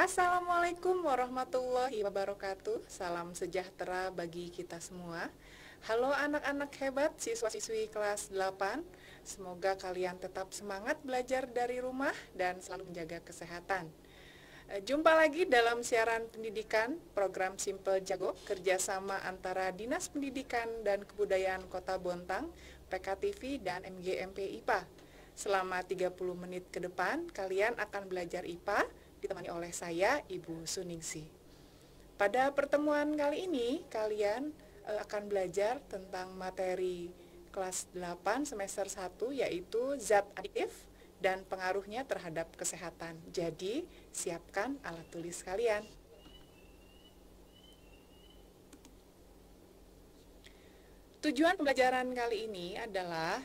Assalamualaikum warahmatullahi wabarakatuh. Salam sejahtera bagi kita semua. Halo anak-anak hebat, siswa-siswi kelas 8. Semoga kalian tetap semangat belajar dari rumah dan selalu menjaga kesehatan. Jumpa lagi dalam siaran pendidikan program Simple Jago, kerjasama antara Dinas Pendidikan dan Kebudayaan Kota Bontang, PKTV, dan MGMP IPA. Selama 30 menit ke depan, kalian akan belajar IPA, ditemani oleh saya, Ibu Suningsi. Pada pertemuan kali ini, kalian akan belajar tentang materi kelas 8 semester 1, yaitu zat adiktif dan pengaruhnya terhadap kesehatan. Jadi, siapkan alat tulis kalian. Tujuan pembelajaran kali ini adalah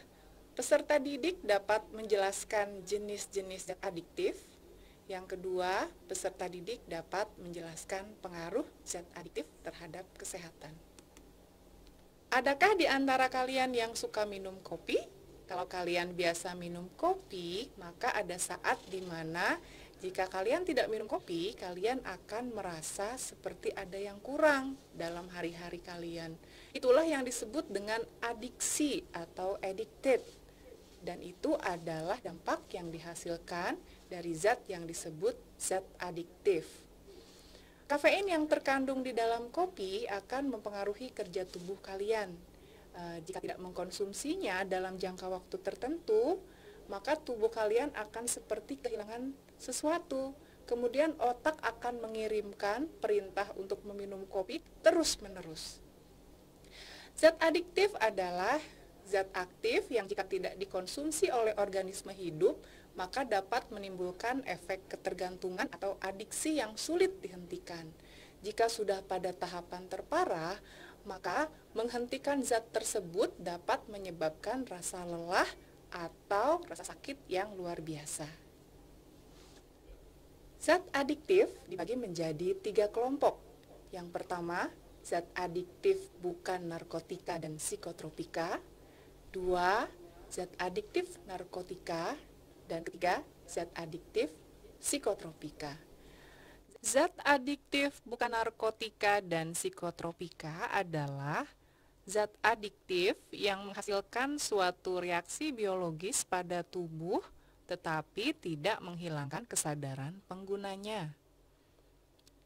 peserta didik dapat menjelaskan jenis-jenis zat adiktif. Yang kedua, peserta didik dapat menjelaskan pengaruh zat adiktif terhadap kesehatan. Adakah di antara kalian yang suka minum kopi? Kalau kalian biasa minum kopi, maka ada saat di mana jika kalian tidak minum kopi, kalian akan merasa seperti ada yang kurang dalam hari-hari kalian. Itulah yang disebut dengan adiksi atau addicted. Dan itu adalah dampak yang dihasilkan dari zat yang disebut zat adiktif. Kafein yang terkandung di dalam kopi akan mempengaruhi kerja tubuh kalian. Jika tidak mengkonsumsinya dalam jangka waktu tertentu, maka tubuh kalian akan seperti kehilangan sesuatu. Kemudian otak akan mengirimkan perintah untuk meminum kopi terus-menerus. Zat adiktif adalah zat aktif yang jika tidak dikonsumsi oleh organisme hidup, maka dapat menimbulkan efek ketergantungan atau adiksi yang sulit dihentikan. Jika sudah pada tahapan terparah, maka menghentikan zat tersebut dapat menyebabkan rasa lelah atau rasa sakit yang luar biasa. Zat adiktif dibagi menjadi 3 kelompok. Yang pertama, zat adiktif bukan narkotika dan psikotropika. 2, zat adiktif narkotika. Dan ketiga, zat adiktif psikotropika. Zat adiktif bukan narkotika dan psikotropika adalah zat adiktif yang menghasilkan suatu reaksi biologis pada tubuh tetapi tidak menghilangkan kesadaran penggunanya.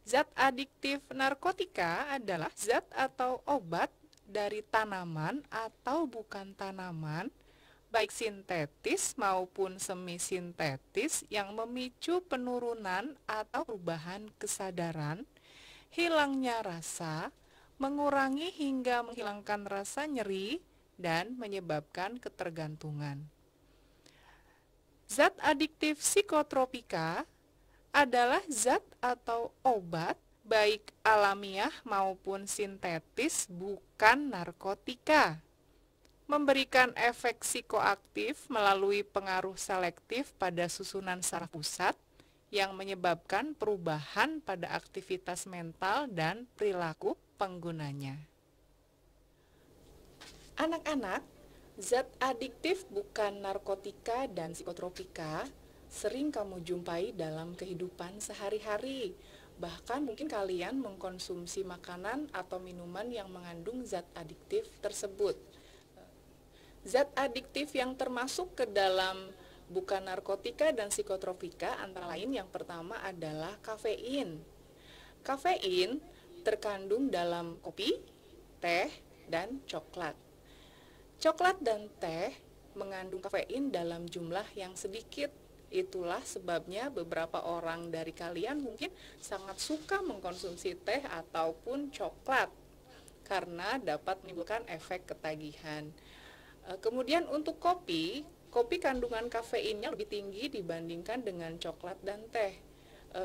Zat adiktif narkotika adalah zat atau obat dari tanaman atau bukan tanaman, baik sintetis maupun semi-sintetis yang memicu penurunan atau perubahan kesadaran, hilangnya rasa, mengurangi hingga menghilangkan rasa nyeri, dan menyebabkan ketergantungan. Zat adiktif psikotropika adalah zat atau obat baik alamiah maupun sintetis bukan narkotika, memberikan efek psikoaktif melalui pengaruh selektif pada susunan saraf pusat yang menyebabkan perubahan pada aktivitas mental dan perilaku penggunanya. Anak-anak, zat adiktif bukan narkotika dan psikotropika sering kamu jumpai dalam kehidupan sehari-hari. Bahkan mungkin kalian mengkonsumsi makanan atau minuman yang mengandung zat adiktif tersebut. Zat adiktif yang termasuk ke dalam bukan narkotika dan psikotropika antara lain yang pertama adalah kafein. Kafein terkandung dalam kopi, teh, dan coklat. Coklat dan teh mengandung kafein dalam jumlah yang sedikit. Itulah sebabnya beberapa orang dari kalian mungkin sangat suka mengkonsumsi teh ataupun coklat karena dapat menimbulkan efek ketagihan. Kemudian untuk kopi kandungan kafeinnya lebih tinggi dibandingkan dengan coklat dan teh.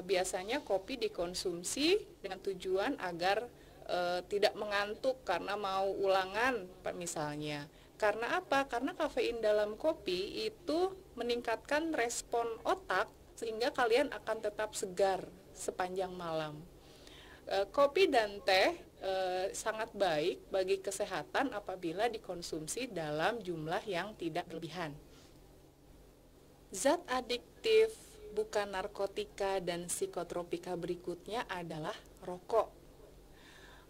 Biasanya kopi dikonsumsi dengan tujuan agar tidak mengantuk karena mau ulangan misalnya. Karena apa? Karena kafein dalam kopi itu meningkatkan respon otak sehingga kalian akan tetap segar sepanjang malam. Kopi dan teh sangat baik bagi kesehatan apabila dikonsumsi dalam jumlah yang tidak berlebihan. Zat adiktif bukan narkotika dan psikotropika berikutnya adalah rokok.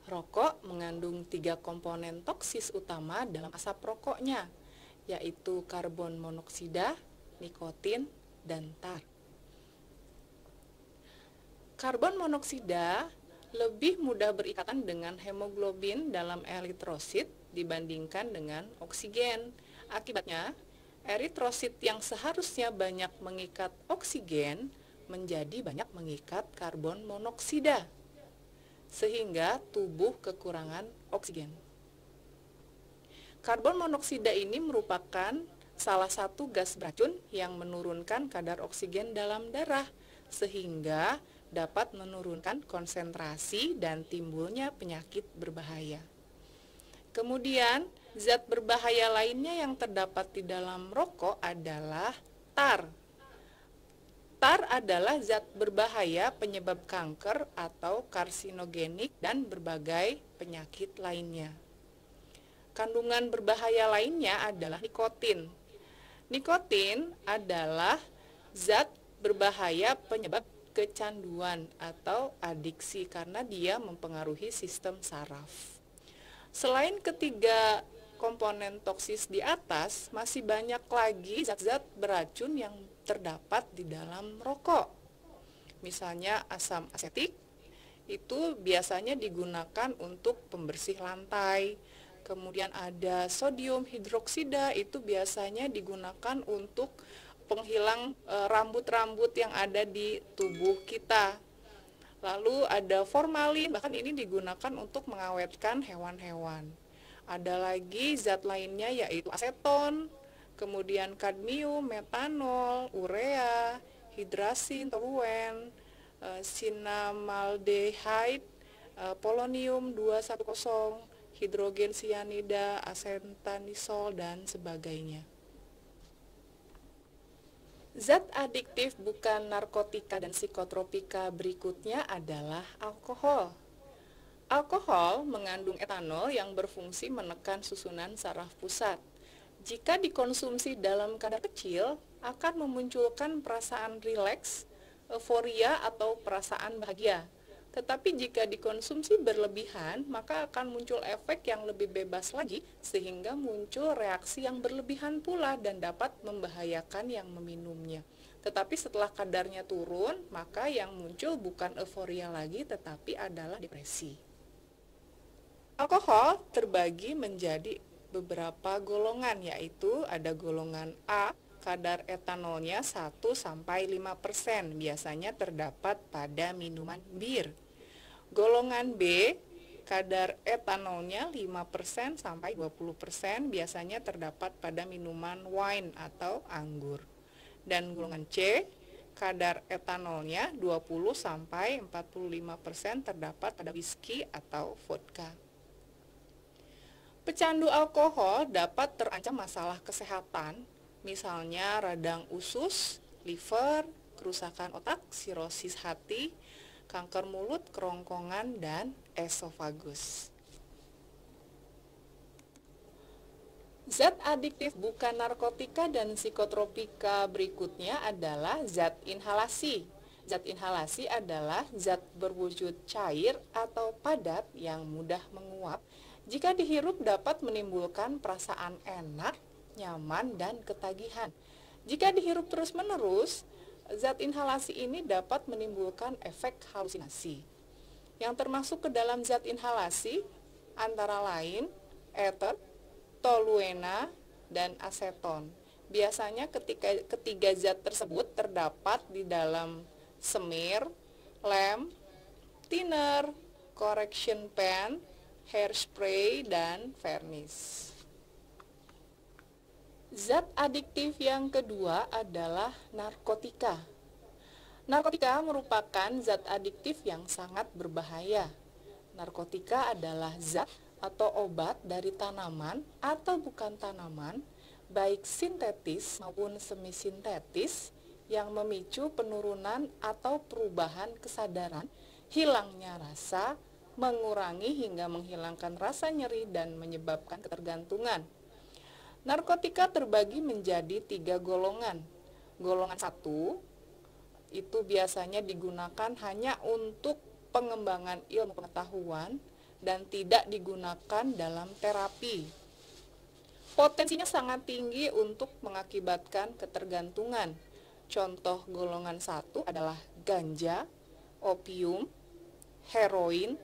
Rokok mengandung 3 komponen toksis utama dalam asap rokoknya, yaitu karbon monoksida, nikotin, dan tar. Karbon monoksida lebih mudah berikatan dengan hemoglobin dalam eritrosit dibandingkan dengan oksigen. Akibatnya, eritrosit yang seharusnya banyak mengikat oksigen menjadi banyak mengikat karbon monoksida, sehingga tubuh kekurangan oksigen. Karbon monoksida ini merupakan salah satu gas beracun yang menurunkan kadar oksigen dalam darah, sehingga dapat menurunkan konsentrasi dan timbulnya penyakit berbahaya. Kemudian, zat berbahaya lainnya yang terdapat di dalam rokok adalah tar. Tar adalah zat berbahaya penyebab kanker atau karsinogenik dan berbagai penyakit lainnya. Kandungan berbahaya lainnya adalah nikotin. Nikotin adalah zat berbahaya penyebab kecanduan atau adiksi karena dia mempengaruhi sistem saraf. Selain ketiga komponen toksis di atas, masih banyak lagi zat-zat beracun yang terdapat di dalam rokok. Misalnya asam asetik, itu biasanya digunakan untuk pembersih lantai. Kemudian ada sodium hidroksida, itu biasanya digunakan untuk penghilang rambut-rambut yang ada di tubuh kita. Lalu ada formalin, bahkan ini digunakan untuk mengawetkan hewan-hewan. Ada lagi zat lainnya yaitu aseton, kemudian kadmium, metanol, urea, hidrasin, toluen, sinamaldehyde, polonium 210, hidrogen sianida, asentanisol, dan sebagainya. Zat adiktif bukan narkotika dan psikotropika berikutnya adalah alkohol. Alkohol mengandung etanol yang berfungsi menekan susunan saraf pusat. Jika dikonsumsi dalam kadar kecil, akan memunculkan perasaan rileks, euforia, atau perasaan bahagia. Tetapi jika dikonsumsi berlebihan, maka akan muncul efek yang lebih bebas lagi, sehingga muncul reaksi yang berlebihan pula dan dapat membahayakan yang meminumnya. Tetapi setelah kadarnya turun, maka yang muncul bukan euforia lagi, tetapi adalah depresi. Alkohol terbagi menjadi beberapa golongan, yaitu ada golongan A, kadar etanolnya 1-5%, biasanya terdapat pada minuman bir. Golongan B, kadar etanolnya 5%-20%, biasanya terdapat pada minuman wine atau anggur. Dan golongan C, kadar etanolnya 20-45% terdapat pada whisky atau vodka. Pecandu alkohol dapat terancam masalah kesehatan, misalnya radang usus, liver, kerusakan otak, sirosis hati, kanker mulut, kerongkongan, dan esofagus. Zat adiktif bukan narkotika dan psikotropika berikutnya adalah zat inhalasi. Zat inhalasi adalah zat berwujud cair atau padat yang mudah menguap. Jika dihirup dapat menimbulkan perasaan enak, nyaman, dan ketagihan. Jika dihirup terus-menerus, zat inhalasi ini dapat menimbulkan efek halusinasi. Yang termasuk ke dalam zat inhalasi antara lain ether, toluena, dan aseton. Biasanya ketiga zat tersebut terdapat di dalam semir, lem, thinner, correction pen, hairspray, dan vernis. Zat adiktif yang kedua adalah narkotika. Narkotika merupakan zat adiktif yang sangat berbahaya. Narkotika adalah zat atau obat dari tanaman atau bukan tanaman, baik sintetis maupun semi-sintetis, yang memicu penurunan atau perubahan kesadaran, hilangnya rasa, mengurangi hingga menghilangkan rasa nyeri, dan menyebabkan ketergantungan. Narkotika terbagi menjadi 3 golongan. Golongan 1 itu biasanya digunakan hanya untuk pengembangan ilmu pengetahuan dan tidak digunakan dalam terapi. Potensinya sangat tinggi untuk mengakibatkan ketergantungan. Contoh golongan 1 adalah ganja, opium, heroin,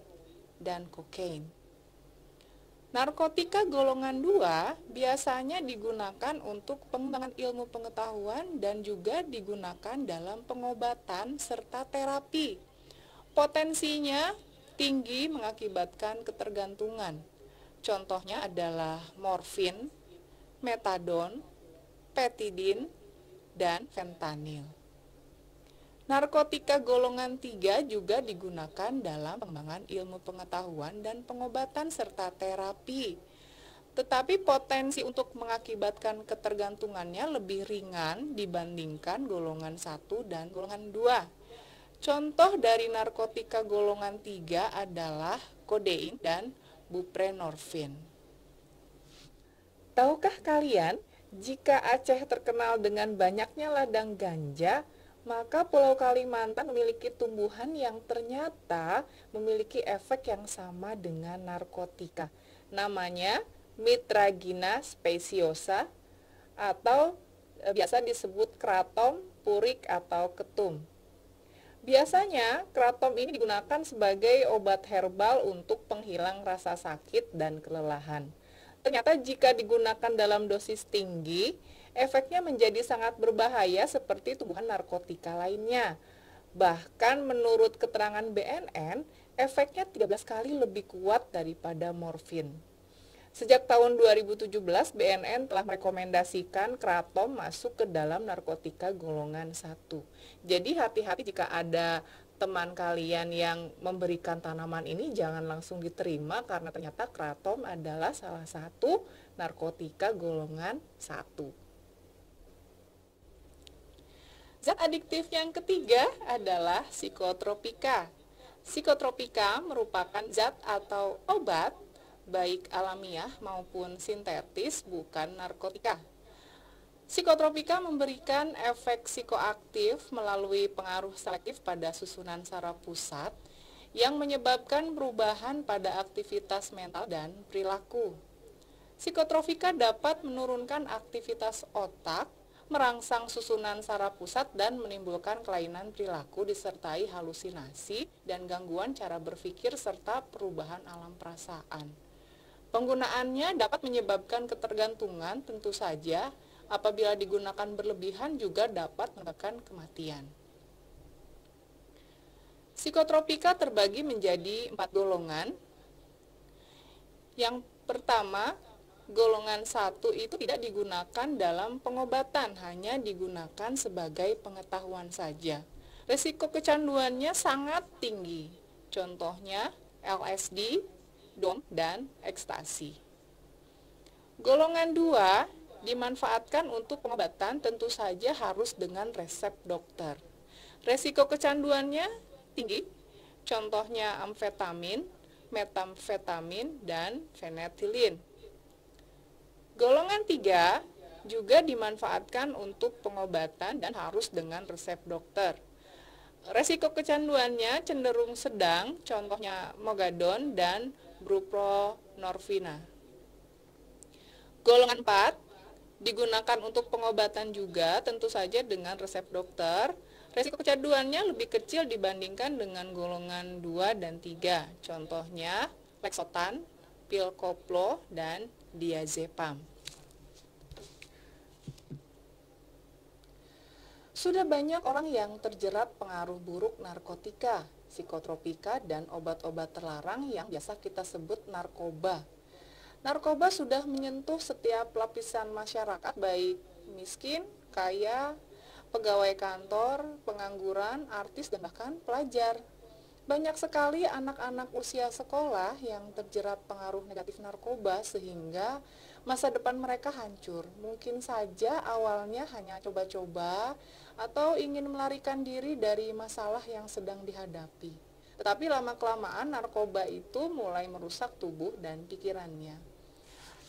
dan kokain. Narkotika golongan 2 biasanya digunakan untuk pengembangan ilmu pengetahuan dan juga digunakan dalam pengobatan serta terapi. Potensinya tinggi mengakibatkan ketergantungan. Contohnya adalah morfin, metadon, petidin, dan fentanil. Narkotika golongan 3 juga digunakan dalam pengembangan ilmu pengetahuan dan pengobatan serta terapi. Tetapi potensi untuk mengakibatkan ketergantungannya lebih ringan dibandingkan golongan 1 dan golongan 2. Contoh dari narkotika golongan 3 adalah kodein dan buprenorfin. Tahukah kalian, jika Aceh terkenal dengan banyaknya ladang ganja, maka Pulau Kalimantan memiliki tumbuhan yang ternyata memiliki efek yang sama dengan narkotika. Namanya Mitragina speciosa atau biasa disebut kratom, purik, atau ketum. Biasanya kratom ini digunakan sebagai obat herbal untuk penghilang rasa sakit dan kelelahan. Ternyata jika digunakan dalam dosis tinggi, efeknya menjadi sangat berbahaya seperti tumbuhan narkotika lainnya. Bahkan menurut keterangan BNN, efeknya 13 kali lebih kuat daripada morfin. Sejak tahun 2017, BNN telah merekomendasikan kratom masuk ke dalam narkotika golongan 1. Jadi hati-hati jika ada teman kalian yang memberikan tanaman ini, jangan langsung diterima karena ternyata kratom adalah salah satu narkotika golongan 1. Zat adiktif yang ketiga adalah psikotropika. Psikotropika merupakan zat atau obat, baik alamiah maupun sintetis, bukan narkotika. Psikotropika memberikan efek psikoaktif melalui pengaruh selektif pada susunan saraf pusat yang menyebabkan perubahan pada aktivitas mental dan perilaku. Psikotropika dapat menurunkan aktivitas otak, merangsang susunan saraf pusat dan menimbulkan kelainan perilaku disertai halusinasi dan gangguan cara berpikir serta perubahan alam perasaan. Penggunaannya dapat menyebabkan ketergantungan tentu saja, apabila digunakan berlebihan juga dapat menyebabkan kematian. Psikotropika terbagi menjadi 4 golongan. Yang pertama, golongan 1 itu tidak digunakan dalam pengobatan, hanya digunakan sebagai pengetahuan saja. Risiko kecanduannya sangat tinggi. Contohnya LSD, dom, dan ekstasi. Golongan 2 dimanfaatkan untuk pengobatan, tentu saja harus dengan resep dokter. Risiko kecanduannya tinggi. Contohnya amfetamin, metamfetamin, dan fenetilin. Golongan 3 juga dimanfaatkan untuk pengobatan dan harus dengan resep dokter. Resiko kecanduannya cenderung sedang, contohnya mogadon dan buprenorfina. Golongan 4 digunakan untuk pengobatan juga, tentu saja dengan resep dokter. Resiko kecanduannya lebih kecil dibandingkan dengan golongan 2 dan 3, contohnya Lexotan, pil koplo, dan diazepam. Sudah banyak orang yang terjerat pengaruh buruk narkotika, psikotropika, dan obat-obat terlarang yang biasa kita sebut narkoba. Narkoba sudah menyentuh setiap lapisan masyarakat, baik miskin, kaya, pegawai kantor, pengangguran, artis, dan bahkan pelajar. Banyak sekali anak-anak usia sekolah yang terjerat pengaruh negatif narkoba sehingga masa depan mereka hancur. Mungkin saja awalnya hanya coba-coba atau ingin melarikan diri dari masalah yang sedang dihadapi. Tetapi lama-kelamaan narkoba itu mulai merusak tubuh dan pikirannya.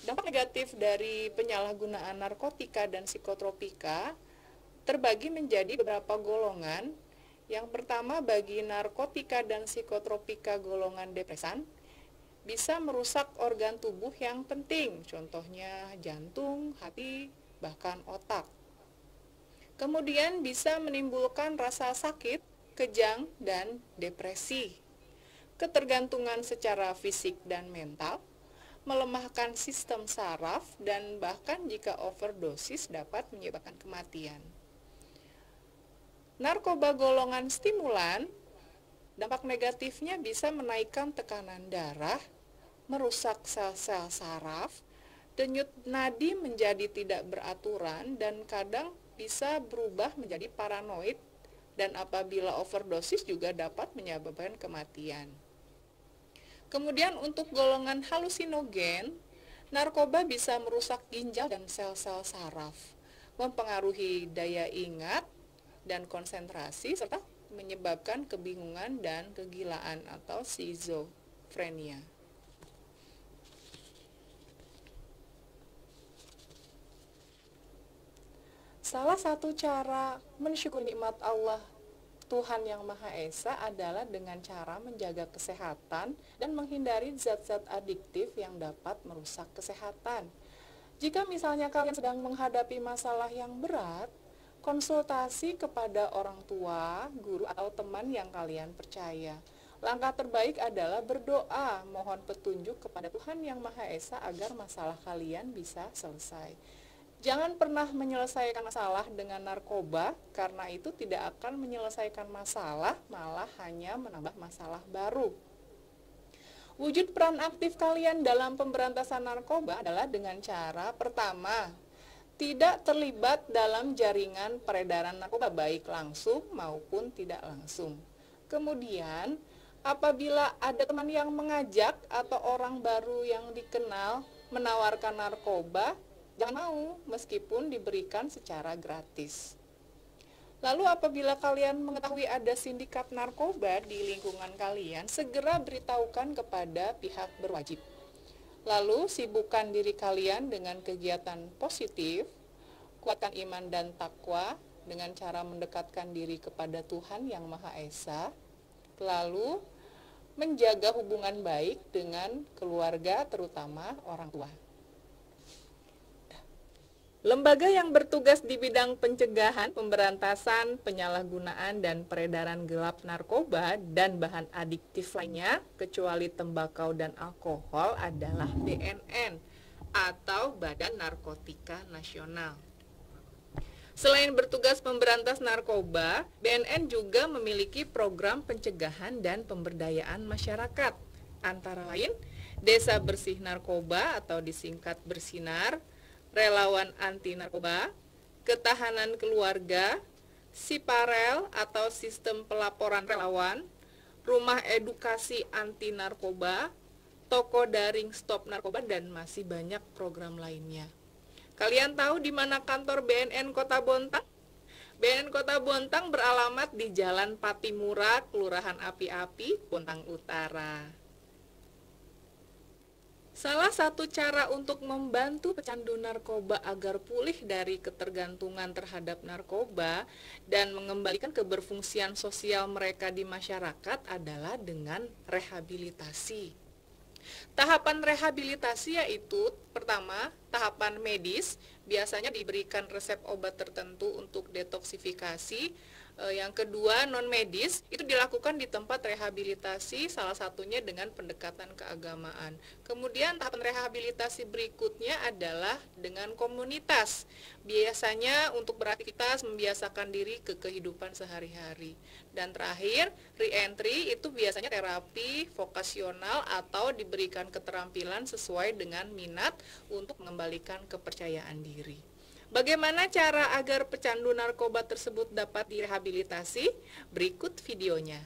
Dampak negatif dari penyalahgunaan narkotika dan psikotropika terbagi menjadi beberapa golongan. Yang pertama, bagi narkotika dan psikotropika golongan depresan, bisa merusak organ tubuh yang penting, contohnya jantung, hati, bahkan otak. Kemudian bisa menimbulkan rasa sakit, kejang, dan depresi. Ketergantungan secara fisik dan mental, melemahkan sistem saraf, dan bahkan jika overdosis dapat menyebabkan kematian. Narkoba golongan stimulan, dampak negatifnya bisa menaikkan tekanan darah, merusak sel-sel saraf, denyut nadi menjadi tidak beraturan, dan kadang bisa berubah menjadi paranoid, dan apabila overdosis juga dapat menyebabkan kematian. Kemudian untuk golongan halusinogen, narkoba bisa merusak ginjal dan sel-sel saraf, mempengaruhi daya ingat dan konsentrasi, serta menyebabkan kebingungan dan kegilaan atau skizofrenia. Salah satu cara mensyukuri nikmat Allah Tuhan Yang Maha Esa adalah dengan cara menjaga kesehatan dan menghindari zat-zat adiktif yang dapat merusak kesehatan. Jika misalnya kalian sedang menghadapi masalah yang berat, konsultasi kepada orang tua, guru, atau teman yang kalian percaya. Langkah terbaik adalah berdoa, mohon petunjuk kepada Tuhan Yang Maha Esa agar masalah kalian bisa selesai. Jangan pernah menyelesaikan masalah dengan narkoba, karena itu tidak akan menyelesaikan masalah, malah hanya menambah masalah baru. Wujud peran aktif kalian dalam pemberantasan narkoba adalah dengan cara pertama, tidak terlibat dalam jaringan peredaran narkoba baik langsung maupun tidak langsung. Kemudian, apabila ada teman yang mengajak atau orang baru yang dikenal menawarkan narkoba, jangan mau meskipun diberikan secara gratis. Lalu apabila kalian mengetahui ada sindikat narkoba di lingkungan kalian, segera beritahukan kepada pihak berwajib. Lalu sibukkan diri kalian dengan kegiatan positif, kuatkan iman dan takwa dengan cara mendekatkan diri kepada Tuhan Yang Maha Esa, lalu menjaga hubungan baik dengan keluarga, terutama orang tua. Lembaga yang bertugas di bidang pencegahan, pemberantasan, penyalahgunaan, dan peredaran gelap narkoba dan bahan adiktif lainnya, kecuali tembakau dan alkohol, adalah BNN atau Badan Narkotika Nasional. Selain bertugas memberantas narkoba, BNN juga memiliki program pencegahan dan pemberdayaan masyarakat, antara lain Desa Bersih Narkoba atau disingkat Bersinar, Relawan Anti Narkoba, Ketahanan Keluarga, Siparel atau Sistem Pelaporan Relawan, Rumah Edukasi Anti Narkoba, Toko Daring Stop Narkoba, dan masih banyak program lainnya. Kalian tahu di mana kantor BNN Kota Bontang? BNN Kota Bontang beralamat di Jalan Patimura, Kelurahan Api-Api, Bontang Utara. Salah satu cara untuk membantu pecandu narkoba agar pulih dari ketergantungan terhadap narkoba dan mengembalikan keberfungsian sosial mereka di masyarakat adalah dengan rehabilitasi. Tahapan rehabilitasi yaitu pertama, tahapan medis, biasanya diberikan resep obat tertentu untuk detoksifikasi. Yang kedua, non medis, itu dilakukan di tempat rehabilitasi, salah satunya dengan pendekatan keagamaan. Kemudian tahapan rehabilitasi berikutnya adalah dengan komunitas. Biasanya untuk beraktivitas membiasakan diri ke kehidupan sehari-hari. Dan terakhir, re-entry itu biasanya terapi vokasional atau diberikan keterampilan sesuai dengan minat untuk mengembalikan kepercayaan diri. Bagaimana cara agar pecandu narkoba tersebut dapat direhabilitasi? Berikut videonya.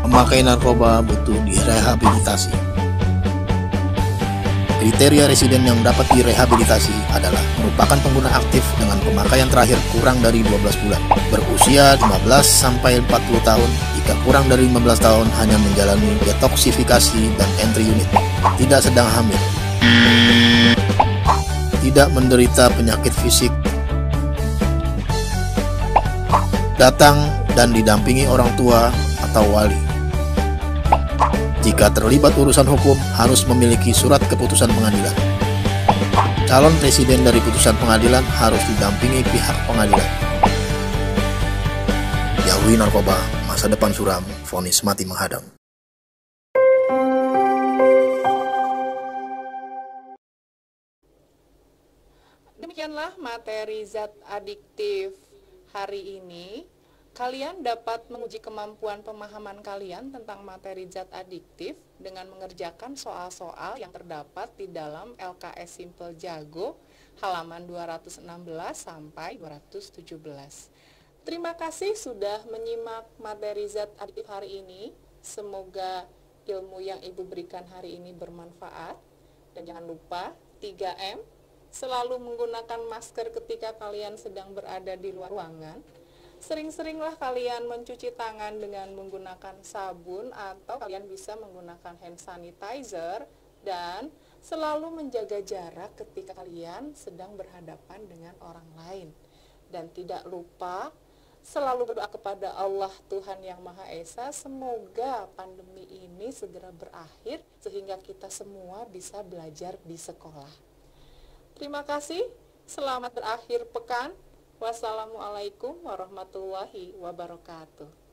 Memakai narkoba butuh direhabilitasi. Kriteria residen yang dapat direhabilitasi adalah merupakan pengguna aktif dengan pemakaian terakhir kurang dari 12 bulan, berusia 15-40 tahun, jika kurang dari 15 tahun hanya menjalani detoksifikasi dan entry unit, tidak sedang hamil, tidak menderita penyakit fisik, datang dan didampingi orang tua atau wali. Jika terlibat urusan hukum, harus memiliki surat keputusan pengadilan. Calon residen dari putusan pengadilan harus didampingi pihak pengadilan. Jauhi narkoba, masa depan suram, vonis mati menghadang. Demikianlah materi zat adiktif hari ini. Kalian dapat menguji kemampuan pemahaman kalian tentang materi zat adiktif dengan mengerjakan soal-soal yang terdapat di dalam LKS Simple Jago halaman 216 sampai 217. Terima kasih sudah menyimak materi zat adiktif hari ini. Semoga ilmu yang Ibu berikan hari ini bermanfaat. Dan jangan lupa 3M, selalu menggunakan masker ketika kalian sedang berada di luar ruangan. Sering-seringlah kalian mencuci tangan dengan menggunakan sabun atau kalian bisa menggunakan hand sanitizer, dan selalu menjaga jarak ketika kalian sedang berhadapan dengan orang lain. Dan tidak lupa selalu berdoa kepada Allah Tuhan Yang Maha Esa, semoga pandemi ini segera berakhir sehingga kita semua bisa belajar di sekolah. Terima kasih, selamat berakhir pekan. Wassalamualaikum warahmatullahi wabarakatuh.